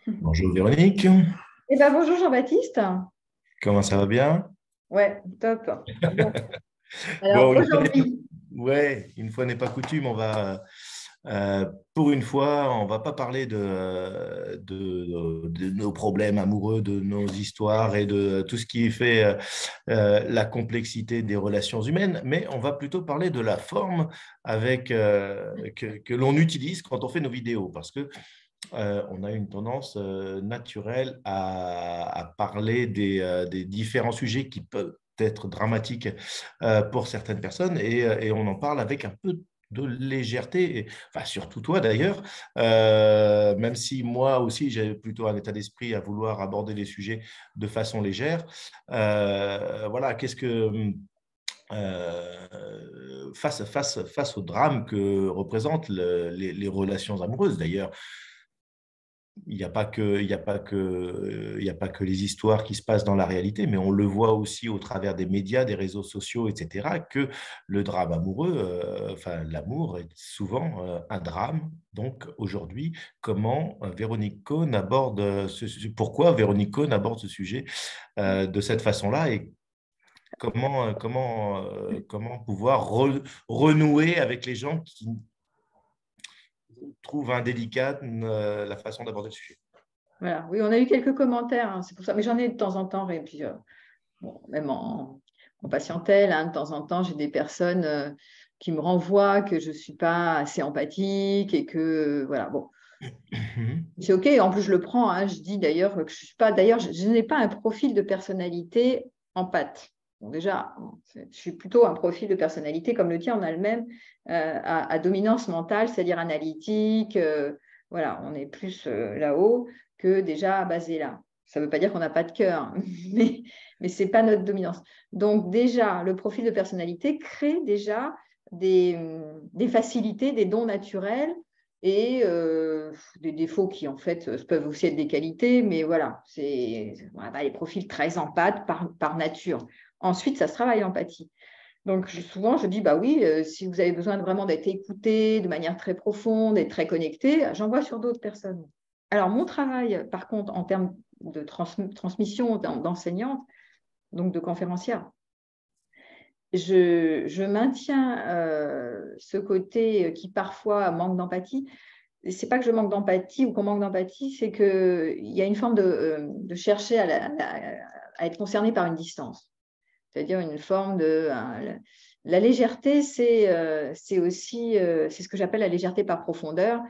Bonjour Véronique, Eh ben, bonjour Jean-Baptiste. comment ça va bien? Ouais, top. Bon, alors Bon, aujourd'hui, une fois n'est pas coutume, pour une fois, on va pas parler de nos problèmes amoureux, de nos histoires et de tout ce qui fait la complexité des relations humaines, mais on va plutôt parler de la forme que l'on utilise quand on fait nos vidéos, parce que on a une tendance naturelle à parler des différents sujets qui peuvent être dramatiques pour certaines personnes et on en parle avec un peu de légèreté, enfin surtout toi d'ailleurs, même si moi aussi j'ai plutôt un état d'esprit à vouloir aborder les sujets de façon légère. Voilà, face au drame que représentent les relations amoureuses d'ailleurs, il n'y a pas que les histoires qui se passent dans la réalité, mais on le voit aussi au travers des médias, des réseaux sociaux, etc., que le drame amoureux, enfin l'amour est souvent un drame. Donc aujourd'hui, comment Véronique Cohn aborde pourquoi Véronique Cohn aborde ce sujet de cette façon-là et comment pouvoir renouer avec les gens qui trouvent indélicate la façon d'aborder le sujet. voilà, oui, on a eu quelques commentaires, hein, c'est pour ça, mais j'en ai de temps en temps, et puis bon, même en patientèle, hein, de temps en temps, j'ai des personnes qui me renvoient que je ne suis pas assez empathique et que, voilà, bon, c'est OK, en plus je le prends, hein, je dis d'ailleurs que je suis pas, d'ailleurs, je n'ai pas un profil de personnalité empathe. Bon, déjà, je suis plutôt un profil de personnalité comme le tien, on a le même, à dominance mentale, c'est-à-dire analytique, voilà, on est plus là-haut que déjà basé là. Ça ne veut pas dire qu'on n'a pas de cœur, hein, mais ce n'est pas notre dominance. Donc déjà, le profil de personnalité crée déjà des facilités, des dons naturels et des défauts qui en fait peuvent aussi être des qualités, mais voilà, voilà, les profils très empathes par nature. Ensuite, ça se travaille l'empathie. Donc souvent, je dis, bah oui, si vous avez besoin vraiment d'être écouté de manière très profonde et très connecté, j'envoie sur d'autres personnes. Alors mon travail, par contre, en termes de transmission d'enseignante, donc de conférencière, je maintiens ce côté qui parfois manque d'empathie. C'est pas que je manque d'empathie ou qu'on manque d'empathie, c'est qu'il y a une forme de chercher à être concerné par une distance. C'est-à-dire une forme de... la légèreté, c'est aussi, c'est ce que j'appelle la légèreté par profondeur.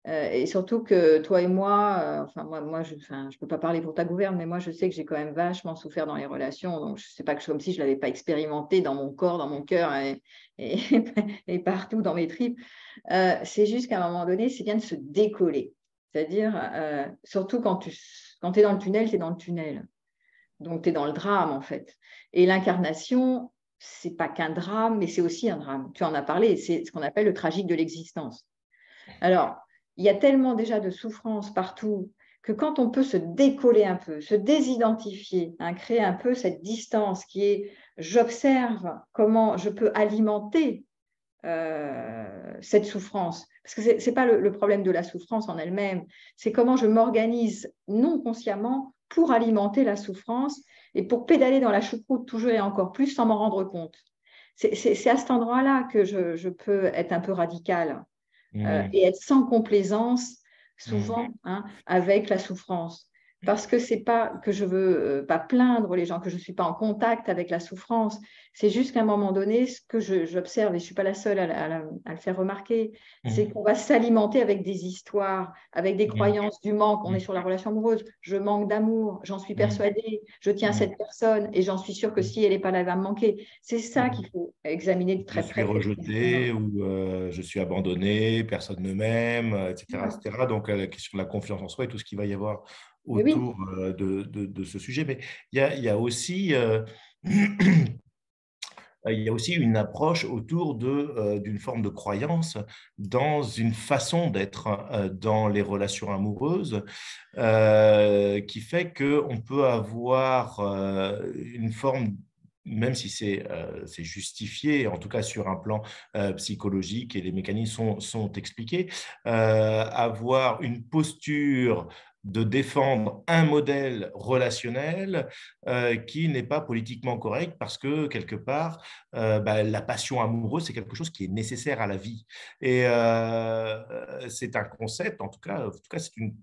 Et surtout que toi et moi, enfin moi je peux pas parler pour ta gouverne, mais moi je sais que j'ai quand même vachement souffert dans les relations, donc c'est pas que comme si je l'avais pas expérimenté dans mon corps, dans mon cœur et, et partout dans mes tripes. C'est juste qu'à un moment donné, c'est bien de se décoller. C'est-à-dire, surtout quand tu es dans le tunnel, tu es dans le tunnel. Donc tu es dans le drame en fait. Et l'incarnation, c'est pas qu'un drame, mais c'est aussi un drame. Tu en as parlé, c'est ce qu'on appelle le tragique de l'existence. Alors, il y a tellement déjà de souffrance partout que quand on peut se décoller un peu, se désidentifier, hein, créer un peu cette distance qui est j'observe comment je peux alimenter cette souffrance. Parce que ce n'est pas le problème de la souffrance en elle-même, c'est comment je m'organise non consciemment pour alimenter la souffrance et pour pédaler dans la choucroute toujours et encore plus sans m'en rendre compte. C'est à cet endroit-là que je peux être un peu radicale Mmh, et être sans complaisance, mmh, souvent, hein, avec la souffrance. Parce que c'est pas que je veux pas plaindre les gens, que je ne suis pas en contact avec la souffrance. C'est juste qu'à un moment donné, ce que j'observe, et je ne suis pas la seule à le faire remarquer, c'est mmh, qu'on va s'alimenter avec des histoires, avec des mmh, croyances du manque. On est mmh, sur la relation amoureuse. Je manque d'amour, j'en suis mmh, persuadée. Je tiens à mmh, cette personne et j'en suis sûre que si elle n'est pas là, elle va me manquer. C'est ça mmh. qu'il faut examiner de Je très suis près précisément. rejeté ou je suis abandonné, personne ne m'aime, etc., Voilà. etc. Donc, la question de la confiance en soi et tout ce qu'il va y avoir Mais oui. autour de ce sujet. Mais il y a aussi, il y a aussi une approche autour d'une forme de croyance dans une façon d'être dans les relations amoureuses qui fait qu'on peut avoir une forme, même si c'est justifié, en tout cas sur un plan psychologique et les mécanismes sont expliqués, avoir une posture de défendre un modèle relationnel qui n'est pas politiquement correct parce que, quelque part, la passion amoureuse, c'est quelque chose qui est nécessaire à la vie. Et c'est un concept, en tout cas c'est une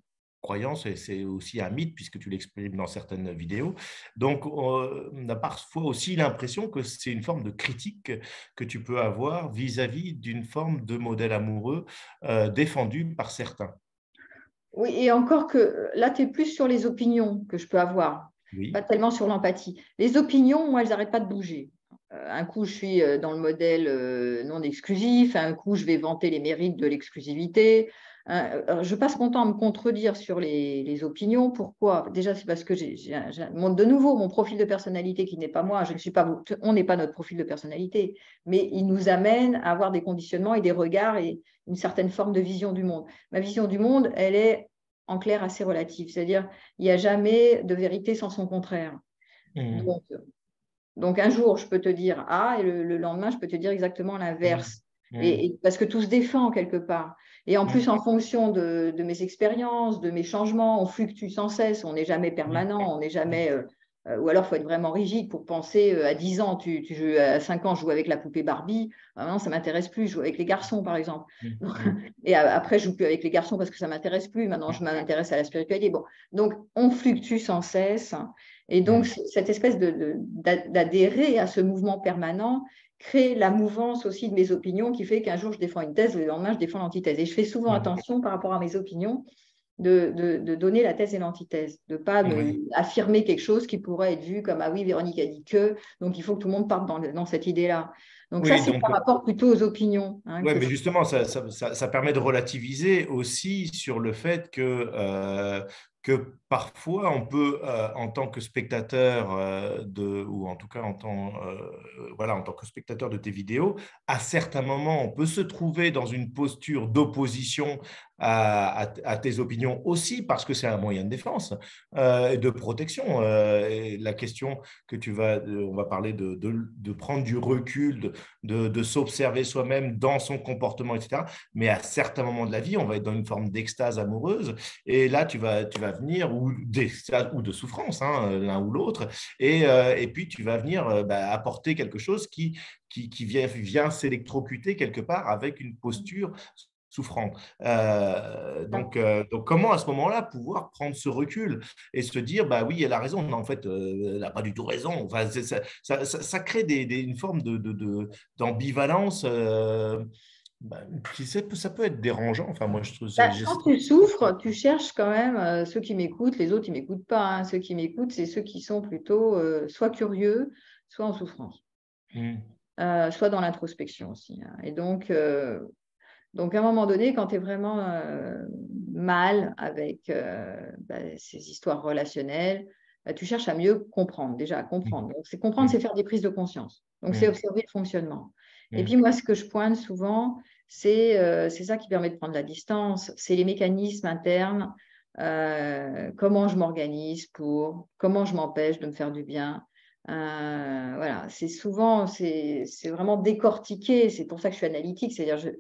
croyance et c'est aussi un mythe puisque tu l'exprimes dans certaines vidéos. Donc, on a parfois aussi l'impression que c'est une forme de critique que tu peux avoir vis-à-vis d'une forme de modèle amoureux défendu par certains. Oui, et encore que là, tu es plus sur les opinions que je peux avoir, pas Oui. tellement sur l'empathie. Les opinions, moi, elles n'arrêtent pas de bouger. Un coup, je suis dans le modèle non exclusif, un coup, je vais vanter les mérites de l'exclusivité. Je passe mon temps à me contredire sur les opinions. Pourquoi? Déjà, c'est parce que de nouveau, mon profil de personnalité qui n'est pas moi, je ne suis pas, on n'est pas notre profil de personnalité, mais il nous amène à avoir des conditionnements et des regards et une certaine forme de vision du monde. Ma vision du monde, elle est en clair assez relative, c'est-à-dire il n'y a jamais de vérité sans son contraire. Mmh. Donc, un jour, je peux te dire A et le lendemain, je peux te dire exactement Mmh. l'inverse. Mmh. Parce que tout se défend quelque part. Et en plus, Mmh. en fonction de mes expériences, de mes changements, on fluctue sans cesse, on n'est jamais Mmh. permanent, on n'est jamais. Ou alors, il faut être vraiment rigide pour penser à 10 ans, tu joues, à 5 ans, je joue avec la poupée Barbie. Ah non, ça ne m'intéresse plus, je joue avec les garçons, par exemple. Mmh. Mmh. Et après, je ne joue plus avec les garçons parce que ça ne m'intéresse plus. Maintenant, je m'intéresse à la spiritualité. Bon. Donc, on fluctue sans cesse. Et donc, Mmh. cette espèce d'adhérer à ce mouvement permanent crée la mouvance aussi de mes opinions qui fait qu'un jour, je défends une thèse, le lendemain, je défends l'antithèse. Et je fais souvent Mmh. attention par rapport à mes opinions de donner la thèse et l'antithèse, de ne pas Oui. affirmer quelque chose qui pourrait être vu comme « Ah oui, Véronique a dit que, donc il faut que tout le monde parte dans cette idée-là ». Donc ça, Oui, c'est donc, par rapport plutôt aux opinions. ouais, mais justement, ça permet de relativiser aussi sur le fait que parfois on peut, en tant que spectateur ou en tout cas voilà, en tant que spectateur de tes vidéos, à certains moments, on peut se trouver dans une posture d'opposition à tes opinions aussi parce que c'est un moyen de défense et de protection. Et la question que on va parler de prendre du recul, de s'observer soi-même dans son comportement, etc. Mais à certains moments de la vie, on va être dans une forme d'extase amoureuse. Et là, tu vas venir, ou d'extase ou de souffrance, hein, l'un ou l'autre. Et puis, tu vas venir apporter quelque chose qui vient s'électrocuter quelque part avec une posture souffrante. Donc, comment à ce moment-là pouvoir prendre ce recul et se dire, bah oui, elle a raison, mais en fait, elle n'a pas du tout raison. Enfin, ça crée une forme d'ambivalence ça peut être dérangeant. Enfin, moi, je trouve Quand tu souffres, tu cherches quand même ceux qui m'écoutent, les autres, ils ne m'écoutent pas. Hein. Ceux qui m'écoutent, c'est ceux qui sont plutôt soit curieux, soit en souffrance, Mm, soit dans l'introspection aussi. Hein. Et donc, à un moment donné, quand tu es vraiment mal avec ces histoires relationnelles, tu cherches à mieux comprendre, déjà à comprendre. Donc, c'est comprendre, c'est mm, faire des prises de conscience. Donc, c'est mm, observer le fonctionnement. Et puis, mm, moi, ce que je pointe souvent, c'est ça qui permet de prendre la distance, c'est les mécanismes internes, comment je m'organise comment je m'empêche de me faire du bien. Voilà, c'est vraiment décortiqué. C'est pour ça que je suis analytique, c'est-à-dire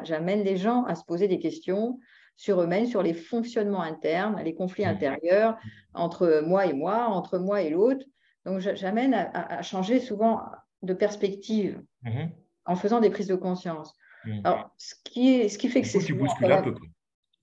j'amène les gens à se poser des questions sur eux-mêmes, sur les fonctionnements internes, les conflits mm, intérieurs entre moi et moi, entre moi et l'autre. Donc j'amène à changer souvent de perspective mm, en faisant des prises de conscience. mm. Alors, ce qui fait que Du c'est coup, tu souvent bouscules quand un même, peu, quoi.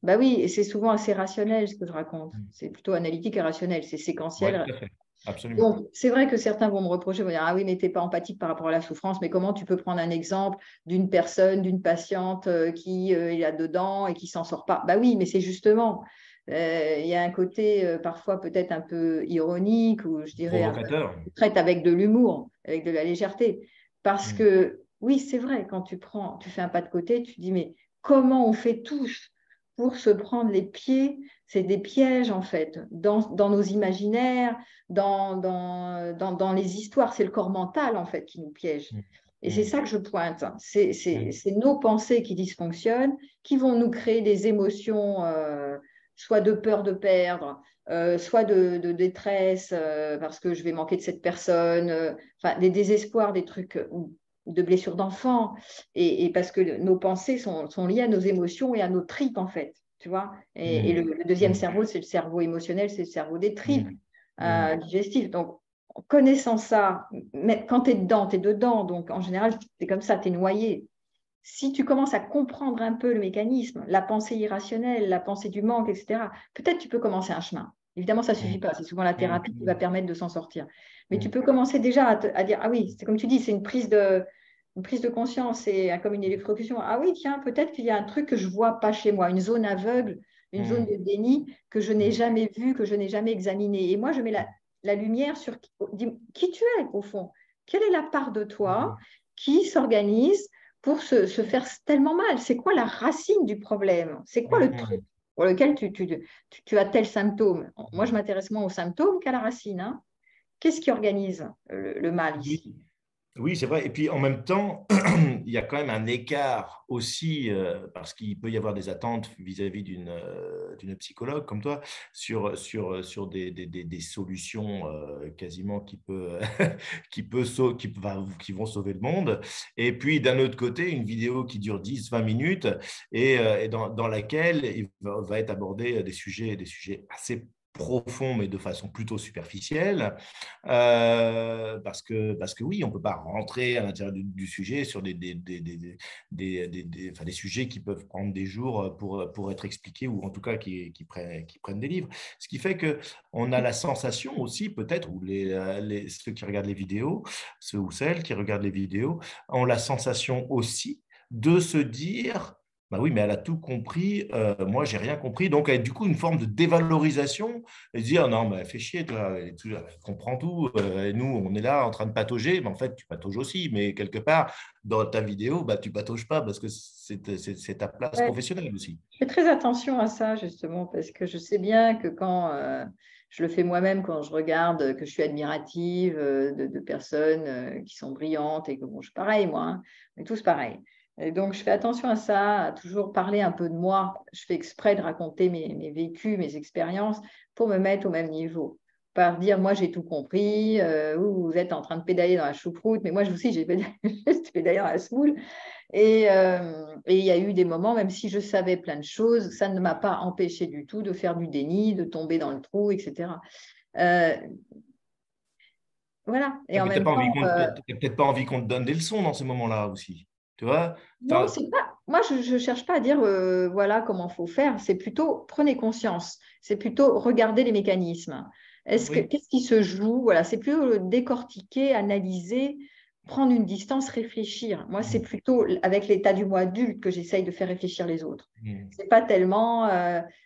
bah oui, et c'est souvent assez rationnel ce que je raconte. Mm. C'est plutôt analytique et rationnel, c'est Ouais, séquentiel. tout à fait. Absolument. Donc, c'est vrai que certains vont me reprocher, vont dire, ah oui, mais tu n'es pas empathique par rapport à la souffrance, mais comment tu peux prendre un exemple d'une personne, d'une patiente qui est là-dedans et qui s'en sort pas? Bah oui, mais c'est justement, il y a un côté parfois peut-être un peu ironique ou je dirais un peu Provocateur. traite avec de l'humour, avec de la légèreté. Parce Mm, que oui, c'est vrai, quand tu fais un pas de côté, tu te dis, mais comment on fait tous pour se prendre les pieds? C'est des pièges en fait, dans nos imaginaires dans les histoires. C'est le corps mental, en fait, qui nous piège. mm, Et c'est mm, ça que je pointe. C'est mm, nos pensées qui dysfonctionnent, qui vont nous créer des émotions, soit de peur de perdre, soit de détresse, parce que je vais manquer de cette personne, enfin, des désespoirs, des trucs de blessures d'enfant, et parce que nos pensées sont liées à nos émotions et à nos tripes, en fait. tu vois. Et le deuxième cerveau, c'est le cerveau émotionnel, c'est le cerveau des tripes digestifs. Donc, en connaissant ça, mais quand tu es dedans, tu es dedans. Donc, en général, c'est comme ça, tu es noyé. Si tu commences à comprendre un peu le mécanisme, la pensée irrationnelle, la pensée du manque, etc., peut-être tu peux commencer un chemin. Évidemment, ça ne suffit pas. C'est souvent la thérapie qui va permettre de s'en sortir. Mais tu peux commencer déjà à dire, ah oui, c'est comme tu dis, c'est une prise de conscience, c'est comme une électrocution. Ah oui, tiens, peut-être qu'il y a un truc que je ne vois pas chez moi, une zone aveugle, une zone de déni que je n'ai jamais vue, que je n'ai jamais examinée. Et moi, je mets la lumière sur qui tu es, au fond. Quelle est la part de toi qui s'organise pour se faire tellement mal? C'est quoi la racine du problème? C'est quoi le truc pour lequel tu as tel symptôme? Moi, je m'intéresse moins aux symptômes qu'à la racine, hein. Qu'est-ce qui organise le mal ici? Oui. Oui, c'est vrai. Et puis en même temps, il y a quand même un écart aussi, parce qu'il peut y avoir des attentes vis-à-vis d'une psychologue comme toi sur des solutions quasiment qui vont sauver le monde. Et puis d'un autre côté, une vidéo qui dure 10-20 minutes et dans laquelle il va être abordé des sujets assez profonds, mais de façon plutôt superficielle. Parce que oui, on ne peut pas rentrer à l'intérieur du sujet sur enfin, des sujets qui peuvent prendre des jours pour être expliqués ou en tout cas qui prennent des livres. Ce qui fait qu'on a la sensation aussi, peut-être, ou ceux qui regardent les vidéos, ceux ou celles qui regardent les vidéos, ont la sensation aussi de se dire bah oui, mais elle a tout compris, moi j'ai rien compris. Donc, du coup, une forme de dévalorisation et dire non, mais fais chier, toi, elle comprend tout. Et nous, on est là en train de patauger, mais en fait, tu patauges aussi. Mais quelque part, dans ta vidéo, bah, tu patauges pas parce que c'est ta place Ouais. professionnelle aussi. Je fais très attention à ça, justement, parce que je sais bien que quand je le fais moi-même, quand je regarde, que je suis admirative de personnes qui sont brillantes et que bon, je suis pareil, moi, hein, on est tous pareils. Et donc, je fais attention à ça, à toujours parler un peu de moi. Je fais exprès de raconter mes vécus, mes expériences pour me mettre au même niveau. Par dire, moi, j'ai tout compris, vous êtes en train de pédaler dans la choucroute, mais moi, je aussi, j'ai pédalé dans la semoule. Et il y a eu des moments, même si je savais plein de choses, ça ne m'a pas empêché du tout de faire du déni, de tomber dans le trou, etc. Euh, voilà. Et Ah, en mais tu n'as même temps, peut-être pas envie qu'on te donne des leçons dans ces moments-là aussi. Tu vois? non, c'est pas. Moi, je ne cherche pas à dire voilà comment il faut faire. C'est plutôt prenez conscience. C'est plutôt regarder les mécanismes. Oui. Qu'est-ce qui se joue? Voilà, c'est plutôt décortiquer, analyser, prendre une distance, réfléchir. Moi, c'est plutôt avec l'état du moi adulte que j'essaye de faire réfléchir les autres. C'est pas tellement.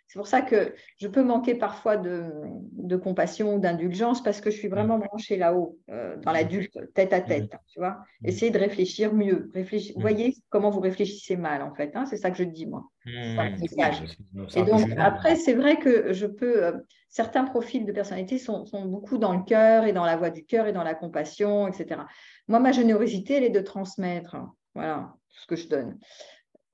C'est pour ça que je peux manquer parfois de compassion ou d'indulgence parce que je suis vraiment branchée là-haut, dans l'adulte, tête à tête. Tu vois, essayez de réfléchir mieux. Voyez comment vous réfléchissez mal, en fait, hein. C'est ça que je dis, moi. C'est ça le Oui, message. c'est Et un peu donc, jugement. après, c'est vrai que je peux. Certains profils de personnalité sont beaucoup dans le cœur et dans la voie du cœur et dans la compassion, etc. Moi, ma générosité, elle est de transmettre. Voilà ce que je donne.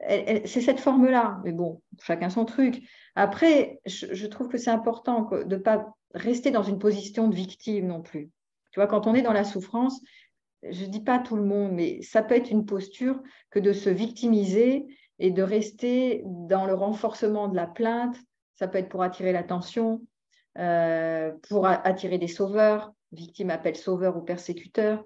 C'est cette forme-là. Mais bon, chacun son truc. Après, je trouve que c'est important de ne pas rester dans une position de victime non plus. Tu vois, quand on est dans la souffrance, je ne dis pas tout le monde, mais ça peut être une posture que de se victimiser et de rester dans le renforcement de la plainte. Ça peut être pour attirer l'attention, pour attirer des sauveurs. Victime appelle sauveur ou persécuteur.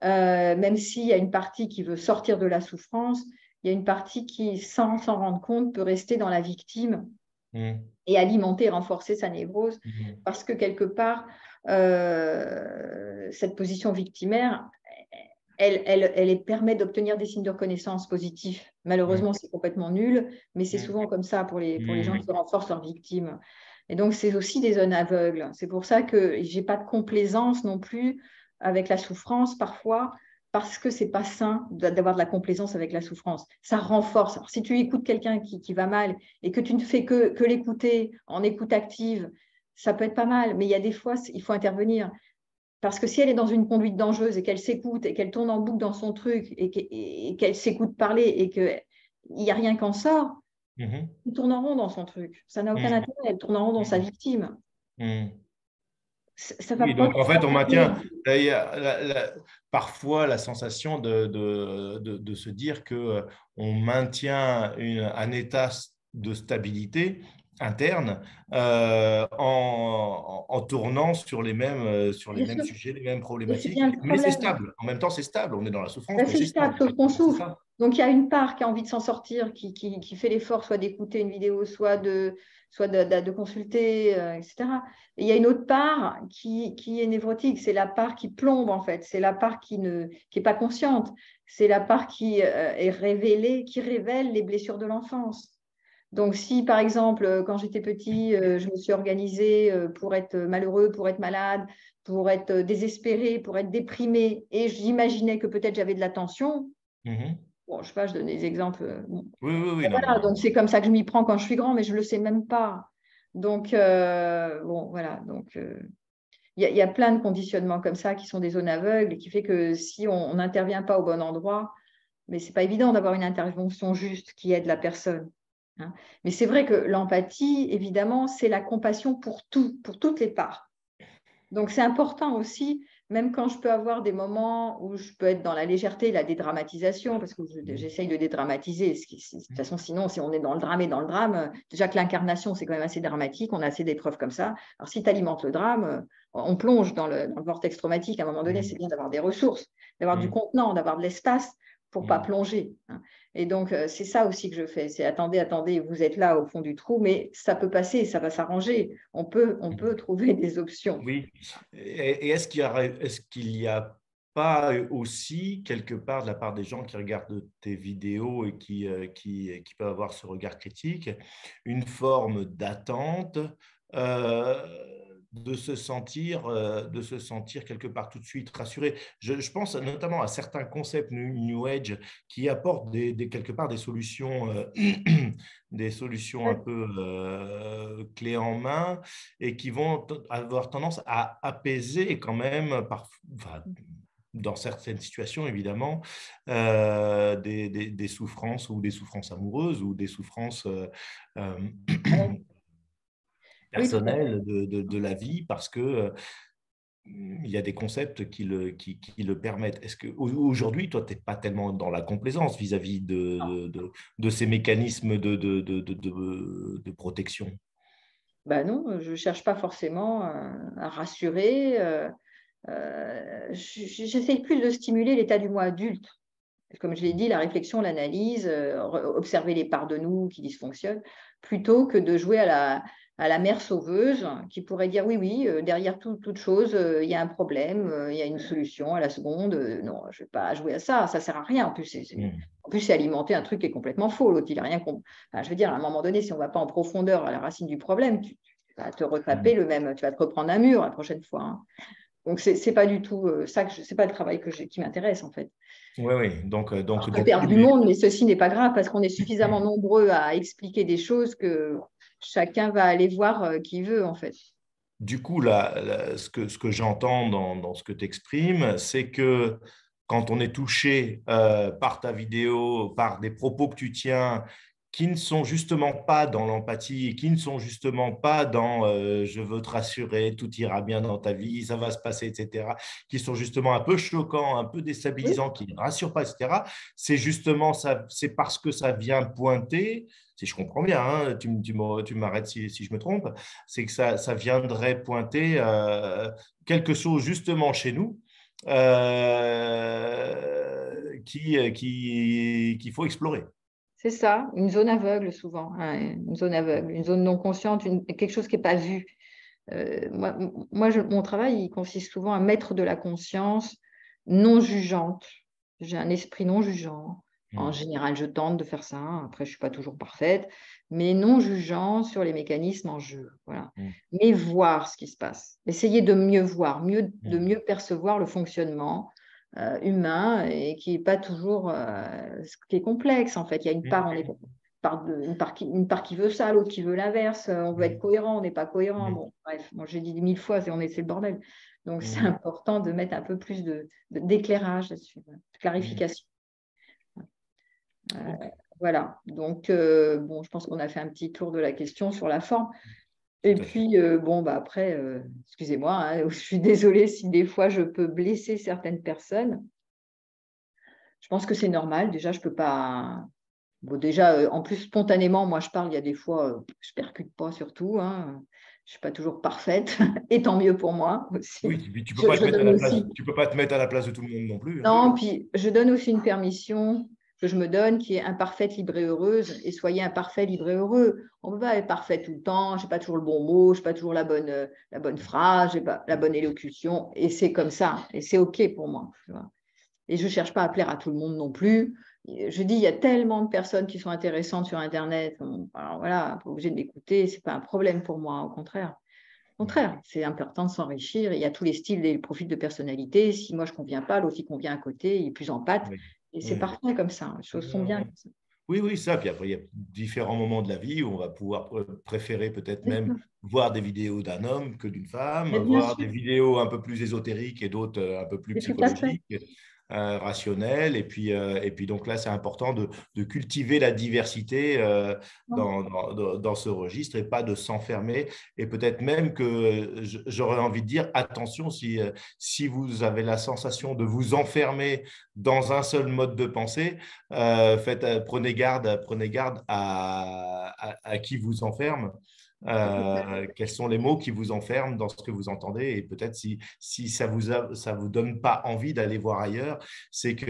Même s'il y a une partie qui veut sortir de la souffrance, il y a une partie qui, sans s'en rendre compte, peut rester dans la victime et alimenter et renforcer sa névrose parce que quelque part, cette position victimaire, elle permet d'obtenir des signes de reconnaissance positifs. Malheureusement, c'est complètement nul, mais c'est souvent comme ça pour les gens qui renforcent leurs victimes. Et donc, c'est aussi des zones aveugles. C'est pour ça que je n'ai pas de complaisance non plus avec la souffrance parfois, parce que ce n'est pas sain d'avoir de la complaisance avec la souffrance. Ça renforce. Alors, si tu écoutes quelqu'un qui va mal et que tu ne fais que l'écouter en écoute active, ça peut être pas mal, mais il y a des fois, il faut intervenir. Parce que si elle est dans une conduite dangereuse et qu'elle s'écoute et qu'elle tourne en boucle dans son truc et qu'elle s'écoute parler et qu'il n'y a rien qu'en sort, elle tourne en rond dans son truc. Ça n'a aucun intérêt, elle tourne en rond dans sa victime. Ça va Oui, pas donc en fait, on aider. maintient il y a parfois la sensation de se dire que on maintient un état de stabilité interne en tournant sur les Bien mêmes sûr. sujets, les mêmes Et c'est problématiques. bien le Mais c'est problème. stable. En même temps, c'est stable. On est dans la souffrance, Ben, mais c'est c'est stable, stable. sauf qu'on C'est souffre. ça. Donc, il y a une part qui a envie de s'en sortir, qui fait l'effort soit d'écouter une vidéo, soit de consulter, etc. Et il y a une autre part qui est névrotique. C'est la part qui plombe, en fait. C'est la part qui est pas consciente. C'est la part qui est révélée, qui révèle les blessures de l'enfance. Donc, si par exemple, quand j'étais petit, je me suis organisée pour être malheureux, pour être malade, pour être désespérée, pour être déprimée, et j'imaginais que peut-être j'avais de la tension, Mhm. bon, je sais pas, je donne des exemples. Bon. Oui, oui, oui, Et non, voilà, mais donc c'est comme ça que je m'y prends quand je suis grand, mais je ne le sais même pas. Donc, bon, voilà. Donc, il y a plein de conditionnements comme ça qui sont des zones aveugles et qui fait que si on n'intervient pas au bon endroit, mais ce n'est pas évident d'avoir une intervention juste qui aide la personne. Hein. Mais c'est vrai que l'empathie, évidemment, c'est la compassion pour tout, pour toutes les parts. Donc c'est important aussi, même quand je peux avoir des moments où je peux être dans la légèreté, la dédramatisation, parce que j'essaye de dédramatiser. De toute façon, sinon, si on est dans le drame et dans le drame, déjà que l'incarnation, c'est quand même assez dramatique, on a assez d'épreuves comme ça. Alors si tu alimentes le drame, on plonge dans le vortex traumatique. À un moment donné, c'est bien d'avoir des ressources, d'avoir du contenant, d'avoir de l'espace pour ne pas plonger. Hein. Et donc, c'est ça aussi que je fais. C'est attendez, attendez, vous êtes là au fond du trou, mais ça peut passer, ça va s'arranger. On peut trouver des options. oui. Et est-ce qu'il y a pas aussi, quelque part, de la part des gens qui regardent tes vidéos et qui peuvent avoir ce regard critique, une forme d'attente euh, de se sentir quelque part tout de suite rassuré. Je pense notamment à certains concepts New Age qui apportent quelque part des solutions, des solutions un peu clés en main et qui vont avoir tendance à apaiser quand même, enfin, dans certaines situations évidemment, des souffrances ou des souffrances amoureuses ou des souffrances euh, Oui, tout à fait. personnelles de la vie parce que il y a des concepts qui le permettent. Est-ce que aujourd'hui, toi, tu n'es pas tellement dans la complaisance vis-à-vis de ces mécanismes de protection? Ben non, je ne cherche pas forcément à rassurer. J'essaye plus de stimuler l'état du moi adulte. Comme je l'ai dit, la réflexion, l'analyse, observer les parts de nous qui dysfonctionnent, plutôt que de jouer à la mère sauveuse qui pourrait dire oui, oui, derrière toute chose, il y a un problème, il y a une solution à la seconde. Non, je ne vais pas jouer à ça, ça ne sert à rien. En plus, c'est alimenter un truc qui est complètement faux. L'autre, il a rien enfin, je veux dire, à un moment donné, si on ne va pas en profondeur à la racine du problème, tu vas te retaper le même, tu vas te reprendre un mur la prochaine fois. Hein. Donc, c'est pas du tout ça, c'est pas le travail qui m'intéresse en fait. Oui, oui. Donc, On peut du perdre coup, du monde, mais ceci n'est pas grave parce qu'on est suffisamment nombreux à expliquer des choses que chacun va aller voir qui veut, en fait. ce que j'entends dans ce que tu exprimes, c'est que quand on est touché par ta vidéo, par des propos que tu tiens, qui ne sont justement pas dans l'empathie, qui ne sont justement pas dans je veux te rassurer, tout ira bien dans ta vie, ça va se passer, etc., qui sont justement un peu choquants, un peu Oui, déstabilisants, qui ne rassurent pas, etc., c'est justement ça, c'est parce que ça vient pointer, si je comprends bien, hein, tu m'arrêtes si je me trompe, c'est que ça viendrait pointer quelque chose justement chez nous qu'il faut explorer. c'est ça, une zone aveugle souvent, hein, une zone aveugle, une zone non consciente, quelque chose qui n'est pas vu. Mon travail, il consiste souvent à mettre de la conscience non jugeante. J'ai un esprit non jugeant. En Mm. général, je tente de faire ça. Après, je ne suis pas toujours parfaite, mais non jugeant sur les mécanismes en jeu. Voilà. Mm. Mais voir ce qui se passe. Essayer de mieux voir, de Mm. mieux percevoir le fonctionnement humain et qui n'est pas toujours ce qui est complexe. En fait, il y a une part, Mm. une part qui veut ça, l'autre qui veut l'inverse. On veut être Mm. cohérent, on n'est pas cohérent. Mm. Bon, bref, moi j'ai dit 1000 fois, c'est le bordel. Donc c'est Mm. important de mettre un peu plus d'éclairage là-dessus, de Mm. clarification. Euh, Ok. voilà. Donc bon, je pense qu'on a fait un petit tour de la question sur la forme. Tout Et à fait. puis bon, bah après, excusez-moi, hein, je suis désolée si des fois je peux blesser certaines personnes. Je pense que c'est normal. Déjà, je peux pas. Bon, déjà, en plus, spontanément, moi, je parle, il y a des fois, je ne percute pas surtout. Hein. Je ne suis pas toujours parfaite, et tant mieux pour moi aussi. Oui, puis tu peux pas te Je mettre à donne la place, aussi. tu peux pas te mettre à la place de tout le monde non plus, hein. Non, puis je donne aussi une permission que je me donne qui est imparfaite, libre et heureuse. Et soyez imparfait, libre et heureux. On ne peut pas être parfait tout le temps. Je n'ai pas toujours le bon mot, je n'ai pas toujours la bonne phrase, je n'ai pas la bonne élocution. Et c'est comme ça. Et c'est OK pour moi. Tu vois. Et je ne cherche pas à plaire à tout le monde non plus. Je dis, il y a tellement de personnes qui sont intéressantes sur Internet. Alors voilà, pas obligé de m'écouter. Ce n'est pas un problème pour moi, au contraire. Au contraire, c'est important de s'enrichir. Il y a tous les styles et les profils de personnalité. Si moi, je ne conviens pas, l'autre, il convient à côté, il est plus en pâte. Oui, Et c'est oui. parfait comme ça. Les choses sont bien Oui. comme ça. Oui, oui, ça. Puis après, il y a différents moments de la vie où on va pouvoir préférer peut-être C'est même ça. voir des vidéos d'un homme que d'une femme, Mais bien voir sûr, des vidéos un peu plus ésotériques et d'autres un peu plus mais tout à fait. psychologiques, rationnelles. Et puis donc là, c'est important de cultiver la diversité dans ce registre et pas de s'enfermer. Et peut-être même que j'aurais envie de dire, attention, si vous avez la sensation de vous enfermer dans un seul mode de pensée, prenez garde à qui vous enferme, quels sont les mots qui vous enferment dans ce que vous entendez. Et peut-être si ça vous donne pas envie d'aller voir ailleurs, c'est qu'il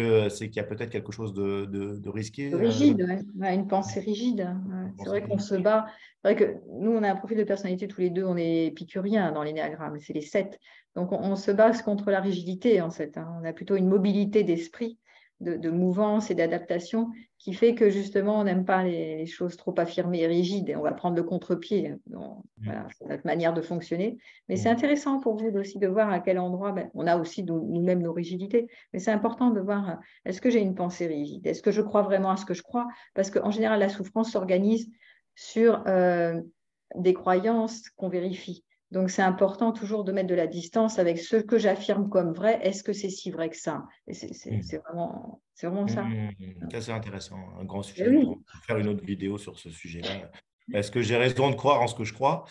y a peut-être quelque chose de risqué. Rigide, ouais. Ouais, une pensée rigide. Ouais. C'est vrai qu'on se bat. C'est vrai que nous, on a un profil de personnalité tous les deux, on est épicuriens dans l'énéagramme, c'est les 7. Donc, on se bat contre la rigidité, en fait. Hein. On a plutôt une mobilité d'esprit, de mouvance et d'adaptation qui fait que, justement, on n'aime pas les choses trop affirmées et rigides et on va prendre le contre-pied. Donc, voilà, c'est notre manière de fonctionner. Mais c'est intéressant pour vous aussi de voir à quel endroit, on a aussi nous-mêmes nos rigidités, mais c'est important de voir. Est-ce que j'ai une pensée rigide? Est-ce que je crois vraiment à ce que je crois? Parce qu'en général, la souffrance s'organise sur des croyances qu'on vérifie. Donc, c'est important toujours de mettre de la distance avec ce que j'affirme comme vrai. Est-ce que c'est si vrai que ça? Et c'est vraiment ça. Ça, c'est intéressant, un grand Et sujet. oui, On peut faire une autre vidéo sur ce sujet-là. Est-ce que j'ai raison de croire en ce que je crois?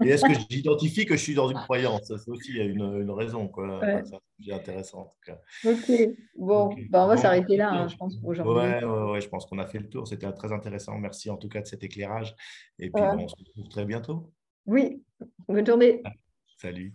Et est-ce que j'identifie que je suis dans une croyance? Ça, c'est aussi une raison, quoi. ouais. C'est un sujet intéressant, en tout cas. Ok. Ok. Bon, on va Bon, s'arrêter là, hein, je pense, pour aujourd'hui. ouais, je pense qu'on a fait le tour. C'était très intéressant. Merci en tout cas de cet éclairage. Et puis, bon, Ouais. on se retrouve très bientôt. Oui, bonne journée. Salut.